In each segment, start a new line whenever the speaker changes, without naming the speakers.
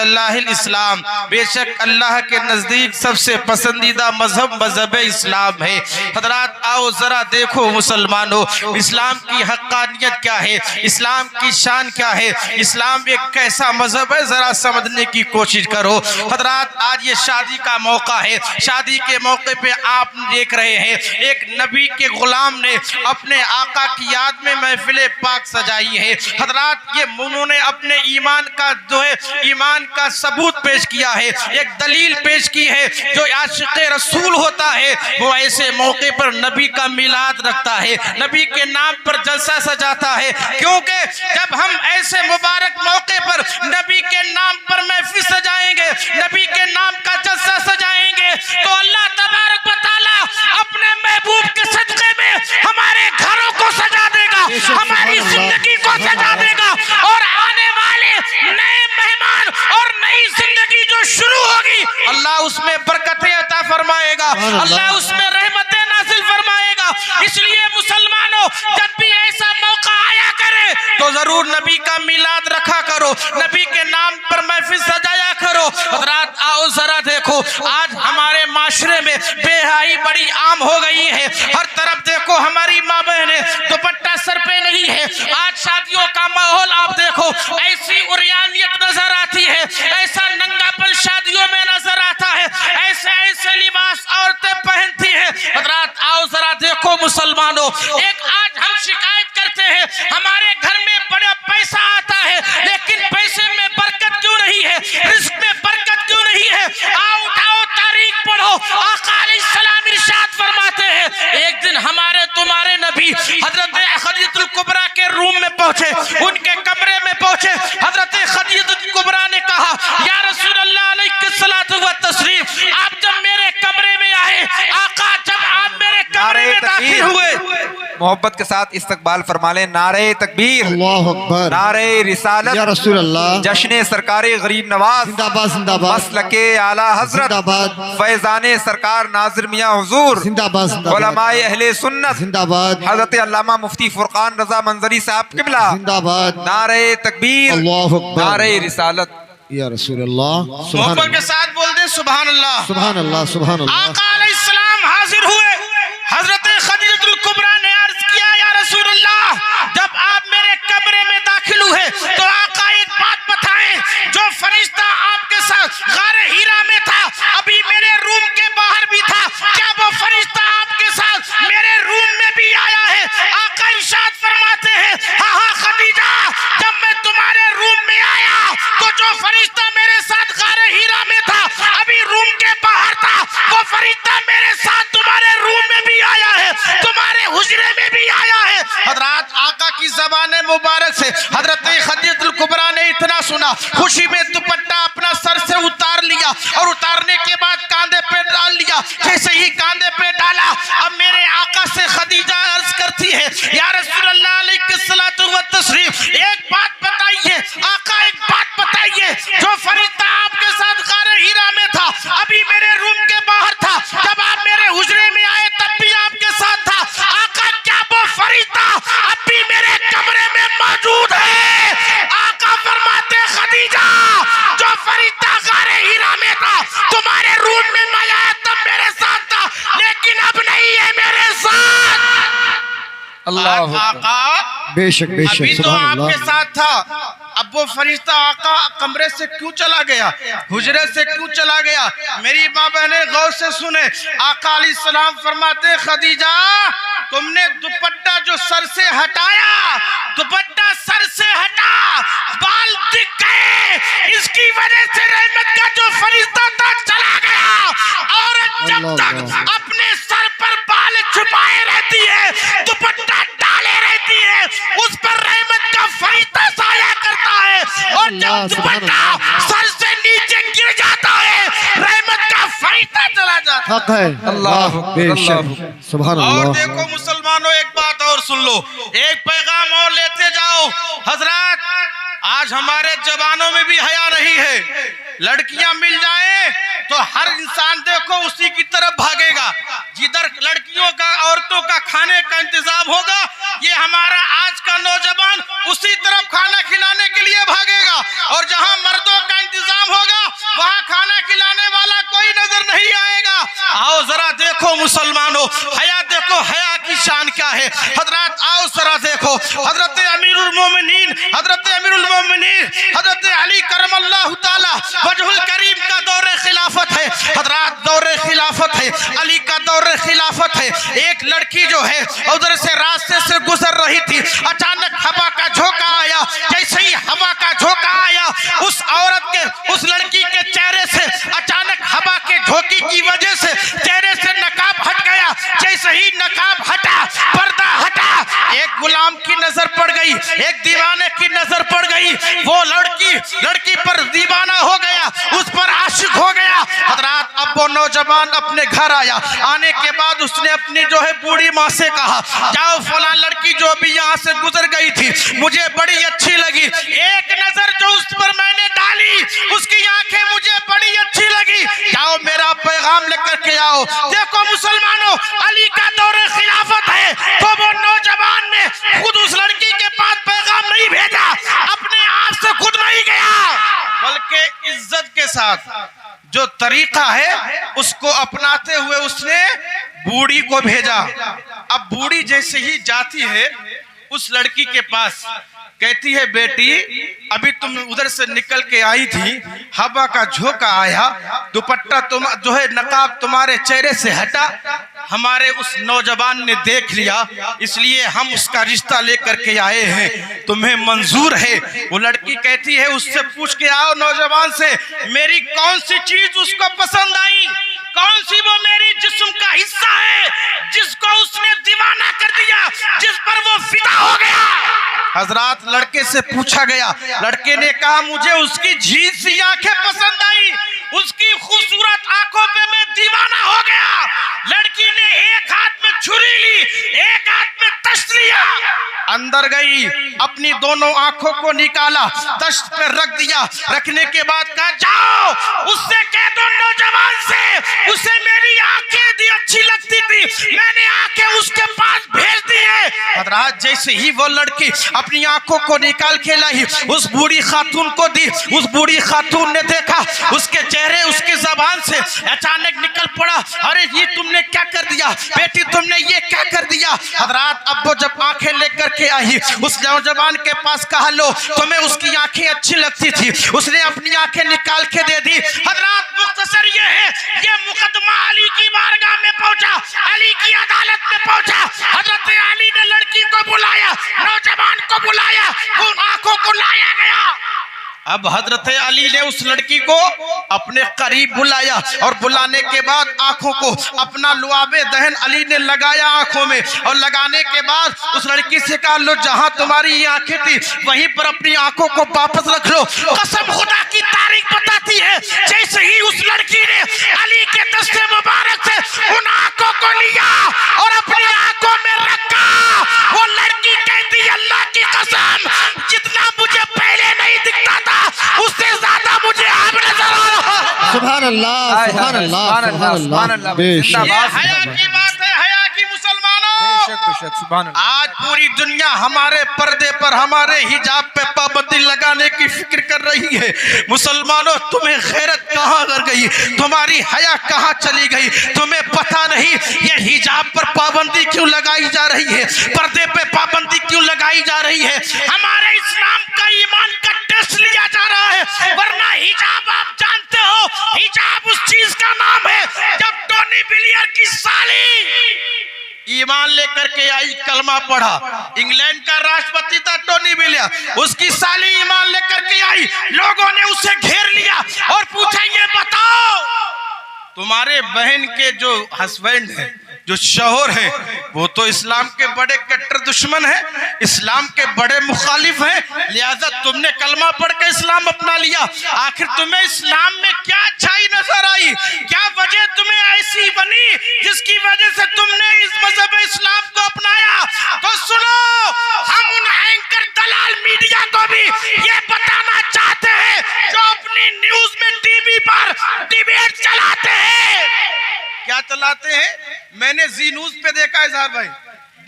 इस्लाम, बेशक अल्लाह के नज़दीक सबसे पसंदीदा मजहब इस्लाम है। हजरात आओ जरा देखो मुसलमानों, इस्लाम की हक्कानियत क्या है, इस्लाम की शान क्या है, इस्लाम एक कैसा मजहब है, जरा समझने की कोशिश करो। हजरात आज ये शादी का मौका है, शादी के मौके पे आप देख रहे हैं एक नबी के गुलाम ने अपने आका की याद में महफिल पाक सजाई है। हजरात ये उन्होंने अपने ईमान का जो है ईमान का सबूत पेश किया है, एक दलील पेश की है। जो आशिक़ रसूल होता है वो ऐसे मौके पर नबी का मिलाद रखता है, नबी के नाम पर जलसा सजाता है, क्योंकि जब हम ऐसे मुबारक मौके पर नबी के नाम पर महफिल सजाएंगे, नबी के नाम का जलसा सजाएंगे, तो अल्लाह तबारक व तआला अपने महबूब के सदक़े में हमारे घरों को सजा देगा, हमारी जिंदगी को सजा देगा, और आने वाले नए मेहमान और नई जिंदगी जो शुरू होगी अल्लाह उसमें बरकतें अता फरमाएगा, अल्लाह उसमें रहमतें नाज़िल फरमाएगा। इसलिए मुसलमानों, जब भी ऐसा मौका आया करे तो जरूर नबी का मिलाद रखा करो, नबी के नाम पर महफिल सजाया करो। रात आओ जरा देखो, आज हमारे माशरे में बेहाई बड़ी आम हो गई है। हर तरफ देखो हमारी माँ बहनें दुपट्टा सर पे नहीं है। आज शादियों का माहौल आप देखो, ऐसी उरियानियत नजर आती है, ऐसा नंगापन शादियों में नजर आता है, ऐसे ऐसे लिबास औरतें पहनती हैं। रात आओ जरा देखो मुसलमानों, एक आज हम शिकायत करते हैं हमारे घर में बड़ा पैसा आता है लेकिन पैसे में बरकत क्यों नहीं है, रिस्क में बरकत क्यों नहीं है। आओ उठाओ तारीख पढ़ो, आका अलैहिस्सलाम इरशाद फरमाते हैं एक दिन हमारे तुम्हारे नबी हजरत खदीजतुल कुबरा के रूम में पहुंचे, उनके कमरे में पहुंचे। हजरत खदीजतुल कुबरा ने कहा या रसूल अल्लाह अलैहिस्सलातु व तस्रीफ, आप जब मेरे कमरे में आए, आका जब आप मेरे कमरे में दाखिल हुए,
मोहब्बत के साथ इस्तकबाल फरमा लें। नारे तकबीर,
अल्लाहु अकबर,
नारे रिसालत या
रसूल अल्लाह,
जश्न सरकारे गरीब नवाज
जिंदाबाद जिंदाबाद,
मसलके आला हजरत
जिंदाबाद,
फैजाने सरकार नाजिर मियां हुजूर
जिंदाबाद जिंदाबाद,
उलमाए अहले सुन्नत
जिंदाबाद,
हजरत अल्लामा मुफ्ती फुरकान रजा मंजरी साहब किबला
जिंदाबाद,
नारे तकबीर,
अल्लाहु अकबर,
नारे रिसालत
या रसूल अल्लाह।
मोहब्बत के साथ बोल दे सुभान अल्लाह,
सुभान अल्लाह, सुभान अल्लाह।
आका अलैहिस्सलाम हाजिर हुए। हजरत खदीजतुल कुबरा ने अर्ज किया या रसूल अल्लाह, जब आप मेरे कमरे में दाखिल हुए तो आका एक बात बताएं, जो फरिश्ता आपके साथ गारे हीरा में था अभी मेरे रूम के बाहर भी था, क्या वो फरिश्ता आपके साथ मेरे रूम में भी आया है। आका इरशाद फरमाते हैं हाँ हाँ खदीजा, जब मैं तुम्हारे रूम में आया तो जो फरिश्ता मेरे साथ गारे हीरा में था अभी रूम के बाहर था, वो फरिश्ता मेरे साथ तुम्हारे रूम में भी आया है, तुम्हारे हुजरे में भी आया है। हजरत आका की ज़बान मुबारक से हजरत खदीजतुल कुबरा ने इतना सुना, खुशी में दुपट्टा अपना सर से उतार लिया और उतारने के बाद कांधे पे डाल लिया। जैसे ही कांधे पे डाला, अब मेरे आका से खदीजा अर्ज करती है या रसूल अल्लाह अलैहिस्सलातु व तस्रीफ, एक बात बताइए आका, एक बात बताइए, जो फरिश्ता आपके साथ गारे हीरा में था अभी मेरे रूम के बाहर था, जब आप मेरे हुजरे में आए तब भी आपके साथ था, आका क्या वो फरिश्ता अब भी मेरे कमरे में मौजूद है। आका फरमाते खदीजा, जो फरिश्ता गारे हीरा में था तुम्हारे रूम में मैं आया तब मेरे साथ था, लेकिन अब नहीं है मेरे साथ।
अल्लाह
आका
बेशक बेशक,
अभी तो
सुभान
आपके
अल्लाह।
साथ था, अब वो फरिश्ता आका कमरे से क्यों चला गया, हुजरे से क्यों चला गया। मेरी माँ बहने गौर से सुने, आका अलैहिस्सलाम फरमाते खदीजा, तुमने दुपट्टा जो सर से हटाया, दुपट्टा सर से हटा, बाल दिख गए, इसकी वजह से रहमत का जो फरिश्ता था चला गया। और जब तक अपने सर पर बाल छुपाए रहती है, दुपट्टा डाले रहती है, उस पर रहमत का फरिश्ता साया करता है, और जब दुपट्टा सर से नीचे गिर जाता है रहमत का फरिश्ता चला जाता है।
हक है, अल्लाह बेशक, सुभान
और
अल्लाह।
देखो मुसलमानों, एक बात और सुन लो, एक पैगाम और लेते जाओ। हजरत आज हमारे जवानों में भी हया नहीं है, लड़कियां मिल जाए तो हर इंसान देखो उसी की तरफ भागेगा, जिधर लड़कियों का औरतों का खाने का इंतजाम होगा ये हमारा आज का नौजवान उसी तरफ खाना खिलाने के लिए भागेगा, और जहां मर्दों का इंतजाम मुसलमानों, हया देखो, हया की शान क्या है। हजरत आओ जरा देखो, हजरत अमीरुल मोमिनीन हजरत अली करमल्लाहु ताला वजहुल करीम का दौरे खिलाफत है। हजरत दौरे खिलाफत है, अली का दौरे खिलाफत है। एक लड़की जो है उधर से रास्ते से गुजर रही थी, अचानक हवा का झोंका आया। जैसे ही हवा का झोंका आया, उस औरत के, उस लड़की के चेहरे से अचानक हवा के झोंके की वजह से चेहरे से नकाब हट गया। जैसे ही नकाब हटा, पर्दा हटा, एक गुलाम की नजर पड़ गई, एक दीवाने की नजर पड़ गई। वो लड़की पर दीवाना हो गया, उस पर आशिक हो गया। हजरत अब वो नौजवान अपने घर आया। आने के बाद उसने अपनी जो है बूढ़ी माँ से कहा, जाओ फलां लड़की जो अभी यहाँ से गुजर गई थी मुझे बड़ी अच्छी लगी। एक नजर जो उस पर मैंने डाली, उसकी आंखें मुझे बड़ी अच्छी लगी। जाओ मेरा पैगाम लेकर के आओ। देखो मुसलमानों, अली का दौरे खिलाफत है, तो वो नौजवान ने खुद उस लड़की के पास पैगाम नहीं भेजा, अपने आप से खुद नहीं गया, बल्कि इज्जत के साथ जो तरीका है उसको अपनाते हुए उसने बूढ़ी को भेजा। अब बूढ़ी जैसे ही जाती है उस लड़की के पास, कहती है बेटी अभी तुम उधर से निकल के आई थी, हवा का झोंका आया, दुपट्टा तुम जो है नकाब तुम्हारे चेहरे से हटा, हमारे उस नौजवान ने देख लिया, इसलिए हम उसका रिश्ता लेकर के आए हैं, तुम्हें मंजूर है? वो लड़की कहती है उससे पूछ के आओ नौजवान से, मेरी कौन सी चीज उसको पसंद आई, कौन सी वो मेरी जिस्म का हिस्सा है जिसको उसने दीवाना कर दिया, जिस पर वो फिदा हो गया। हजरत लड़के से पूछा गया, लड़के ने कहा मुझे उसकी झील सी आंखें पसंद आई, उसकी खूबसूरत आंखों पे मैं दीवाना हो गया। लड़की ने एक हाथ में छुरी ली, एक हाथ में तश्त लिया, अंदर गई, अपनी दोनों आंखों को निकाला, तश्त पे रख दिया। रखने के बाद कहा जाओ उससे कह दो नौजवान से, उसे मेरी आंखें दी अच्छी लगती थी, मैंने आंखें उसके पास भेज दी है। हजरत जैसे ही वो लड़की अपनी आंखों को निकाल के लाई, उस बूढ़ी खातून को दी, उस बूढ़ी खातून ने देखा, उसके चेहरे, उसकी जबान से अचानक निकल पड़ा, अरे ये तुमने क्या कर दिया बेटी, तुमने ये क्या कर दिया। हजरत अब वो जब आंखें लेकर के आई, उस नौजवान के पास कहा लो तुम्हें उसकी आंखें अच्छी लगती थी, उसने अपनी आंखें निकाल के दे दी। हजरत मुख्तसर ये है, ये मुकदमा अली की बारगाह में पहुंचा, अली की अदालत में पहुंचा। हजरत अली ने लड़की को बुलाया, नौजवान को बुलाया, उन आंखों को लाया गया। अब हजरत अली ने उस लड़की को अपने करीब बुलाया और बुलाने के बाद आंखों को अपना लुआबे दहन अली ने लगाया आंखों में, और लगाने के बाद उस लड़की से कहा लो जहां तुम्हारी ये आंखें थी वहीं पर अपनी आंखों को वापस रख लो। कसम खुदा की तारीख बताती है, जैसे ही उस लड़की ने अली के दस्ते मुबारक से उन आंखों को लिया और अपनी आंखों में रखा, वो लड़की कहती अल्लाह की कसम जितना मुझे पहले नहीं दिखता था उससे ज्यादा मुझे अब नजर आ रहा है।
सुभान अल्लाह, सुभान अल्लाह, सुभान अल्लाह। बेशक,
ये हया की बात है, हया की मुसलमानों। आज पूरी दुनिया हमारे पर्दे पर, हमारे हिजाब पे पाबंदी लगाने की फिक्र कर रही है। मुसलमानों तुम्हें गैरत कहाँ कर गई, तुम्हारी हया कहाँ चली गई, तुम्हें पता नहीं ये हिजाब पर पाबंदी क्यों लगाई जा रही है, पर्दे पे पाबंदी क्यों लगाई जा रही है। हमारे इस्लाम का ईमान का टेस्ट लिया जा रहा है, वरना हिजाब आप जानते हो, हिजाब उस चीज का नाम है जब टोनी ब्लेयर की साली ईमान लेकर के आई, कलमा पढ़ा, इंग्लैंड का राष्ट्रपति था टोनी ब्लेयर, उसकी साली ईमान लेकर के आई, लोगों ने उसे घेर लिया और पूछा ये बताओ तुम्हारे बहन के जो हस्बैंड है, जो शौहर है, वो तो इस्लाम के बड़े कट्टर दुश्मन है, इस्लाम के बड़े मुखालिफ हैं, लिहाजा तुमने कलमा पढ़ के इस्लाम अपना लिया। आखिर तुम्हें इस्लाम में क्या अच्छाई नजर आई, क्या वजह तुम्हें ऐसी बनी जिसकी वजह से तुमने इस मजहब इस्लाम को अपनाया। तो सुनो, हम उन एंकर दलाल मीडिया को भी ये बताना चाहते हैं जो अपनी न्यूज में टीवी पर डिबेट चलाते हैं। क्या चलाते हैं? मैंने जी न्यूज पे देखा इजहार भाई,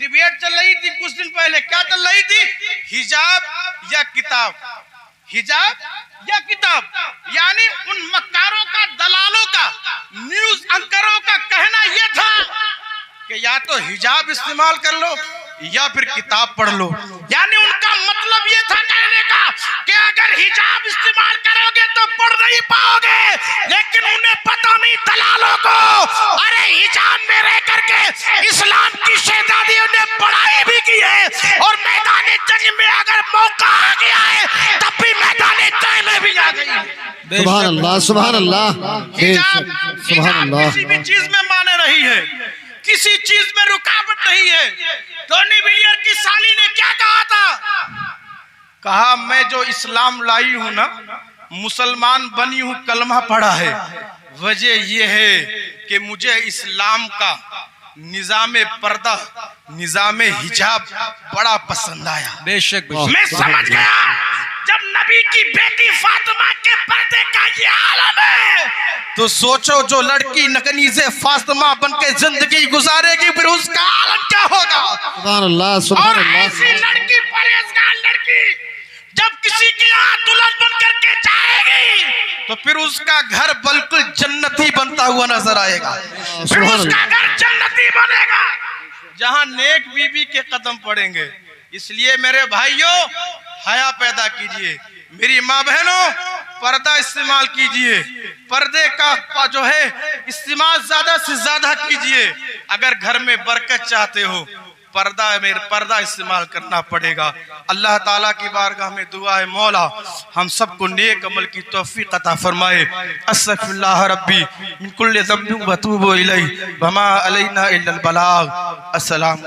डिबेट चल रही थी कुछ दिन पहले, क्या चल रही थी, हिजाब या किताब, हिजाब या किताब, यानी उन मक्कारों का, दलालों का, न्यूज एंकरों का कहना यह था कि या तो हिजाब इस्तेमाल कर लो या फिर किताब पढ़ लो। यानी उनका मतलब ये था कहने का कि अगर हिजाब इस्तेमाल करोगे तो पढ़ नहीं पाओगे, लेकिन उन्हें पता नहीं दलालों को, अरे हिजाब में रह करके इस्लाम की शहजादियों ने पढ़ाई भी की है और मैदान जंग में अगर मौका आ गया है तब भी मैदान जंग में भी आ गई है।
सुभान अल्लाह, सुभान अल्लाह,
हिजाब
सुभान अल्लाह।
किसी भी चीज में माने नहीं है, किसी चीज में रुकावट नहीं है। टोनी ब्लेयर की साली ने क्या कहा था? कहा मैं जो इस्लाम लाई हूं ना, मुसलमान बनी हूं, कलमा पढ़ा है, वजह यह है कि मुझे इस्लाम का निजाम पर्दा, निजाम हिजाब बड़ा पसंद आया।
बेशक
मैं समझ गया जब नबी की बेटी फातिमा के पर्दे का ये आलम है, तो सोचो जो लड़की नकनी से फातिमा बनके जिंदगी गुजारेगी फिर उसका आलम क्या होगा।
सुभान अल्लाह, सुभान
और
अल्लाह।
ऐसी लड़की, परहेजगार लड़की जब किसी के यहाँ दुल्हन बन करके जाएगी तो फिर उसका घर बिल्कुल जन्नती बनता हुआ नजर आएगा। फिर उसका घर जन्नती बनेगा जहाँ नेक बीबी के कदम पड़ेंगे। इसलिए मेरे भाइयों, हया पैदा कीजिए। मेरी माँ बहनों, पर्दा इस्तेमाल कीजिए। पर्दे का जो है इस्तेमाल ज्यादा से ज्यादा कीजिए। अगर घर में बरकत चाहते हो पर्दा इस्तेमाल करना पड़ेगा। अल्लाह ताला की बारगाह में दुआ है, मौला हम सबको नेक अमल की तौफीक अता फरमाए। अस्सगफिरुल्लाह रब्बी मिन कुल्लि ज़ंबिन व अतूबु इलैहि व मा अलैना इल्लल बलाग। अस्सलाम।